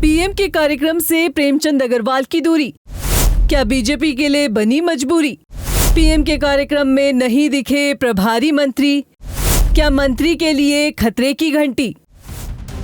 PM के कार्यक्रम से प्रेमचंद अग्रवाल की दूरी, क्या बीजेपी के लिए बनी मजबूरी? पीएम के कार्यक्रम में नहीं दिखे प्रभारी मंत्री, क्या मंत्री के लिए खतरे की घंटी?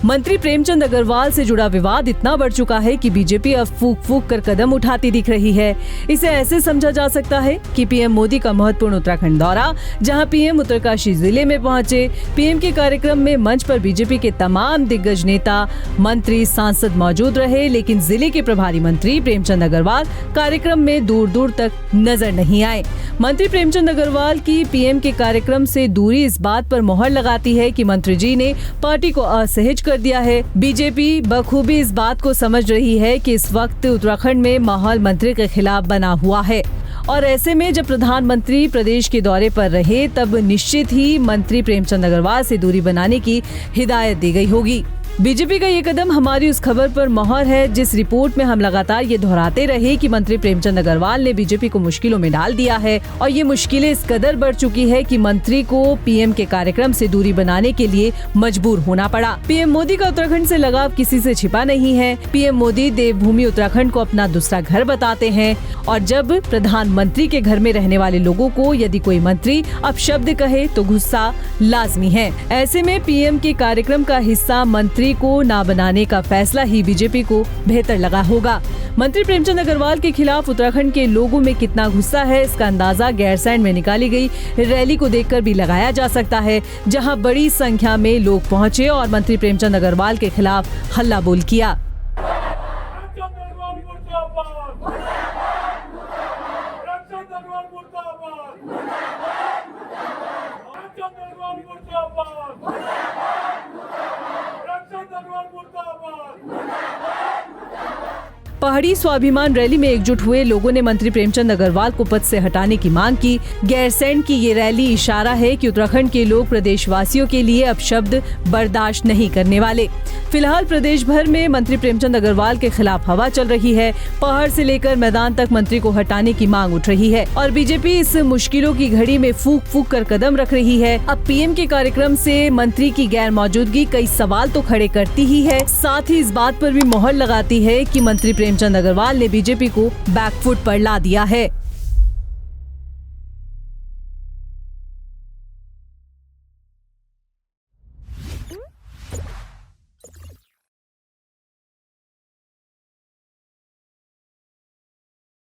मंत्री प्रेमचंद अग्रवाल से जुड़ा विवाद इतना बढ़ चुका है कि बीजेपी अब फूंक फूंक कर कदम उठाती दिख रही है। इसे ऐसे समझा जा सकता है कि पीएम मोदी का महत्वपूर्ण उत्तराखंड दौरा, जहां पीएम उत्तरकाशी जिले में पहुंचे, पीएम के कार्यक्रम में मंच पर बीजेपी के तमाम दिग्गज नेता, मंत्री, सांसद मौजूद रहे, लेकिन जिले के प्रभारी मंत्री प्रेमचंद अग्रवाल कार्यक्रम में दूर दूर तक नजर नहीं आए। मंत्री प्रेमचंद अग्रवाल की पीएम के कार्यक्रम से दूरी इस बात पर मोहर लगाती है कि मंत्री जी ने पार्टी को असहज कर दिया है। बीजेपी बखूबी इस बात को समझ रही है कि इस वक्त उत्तराखंड में माहौल मंत्री के खिलाफ बना हुआ है और ऐसे में जब प्रधानमंत्री प्रदेश के दौरे पर रहे तब निश्चित ही मंत्री प्रेमचंद अग्रवाल से दूरी बनाने की हिदायत दी गई होगी। बीजेपी का ये कदम हमारी उस खबर पर मोहर है जिस रिपोर्ट में हम लगातार ये दोहराते रहे कि मंत्री प्रेमचंद अग्रवाल ने बीजेपी को मुश्किलों में डाल दिया है और ये मुश्किलें इस कदर बढ़ चुकी है कि मंत्री को पीएम के कार्यक्रम से दूरी बनाने के लिए मजबूर होना पड़ा। पीएम मोदी का उत्तराखंड से लगाव किसी से छिपा नहीं है। पीएम मोदी देवभूमि उत्तराखंड को अपना दूसरा घर बताते हैं और जब प्रधानमंत्री के घर में रहने वाले लोगों को यदि कोई मंत्री अपशब्द कहे तो गुस्सा लाजमी है। ऐसे में पीएम के कार्यक्रम का हिस्सा मंत्री को ना बनाने का फैसला ही बीजेपी को बेहतर लगा होगा। मंत्री प्रेमचंद अग्रवाल के खिलाफ उत्तराखंड के लोगों में कितना गुस्सा है, इसका अंदाजा गैरसैंण में निकाली गई रैली को देखकर भी लगाया जा सकता है, जहां बड़ी संख्या में लोग पहुंचे और मंत्री प्रेमचंद अग्रवाल के खिलाफ हल्ला बोल किया। पहाड़ी स्वाभिमान रैली में एकजुट हुए लोगों ने मंत्री प्रेमचंद अग्रवाल को पद से हटाने की मांग की। गैरसैंण की ये रैली इशारा है कि उत्तराखंड के लोग प्रदेशवासियों के लिए अपशब्द बर्दाश्त नहीं करने वाले। फिलहाल प्रदेश भर में मंत्री प्रेमचंद अग्रवाल के खिलाफ हवा चल रही है। पहाड़ से लेकर मैदान तक मंत्री को हटाने की मांग उठ रही है और बीजेपी इस मुश्किलों की घड़ी में फूंक फूंक कर कदम रख रही है। अब पीएम के कार्यक्रम से मंत्री की गैर मौजूदगी कई सवाल तो खड़े करती ही है, साथ ही इस बात पर भी मोहर लगाती है कि मंत्री प्रेमचंद अग्रवाल ने बीजेपी को बैकफुट पर ला दिया है।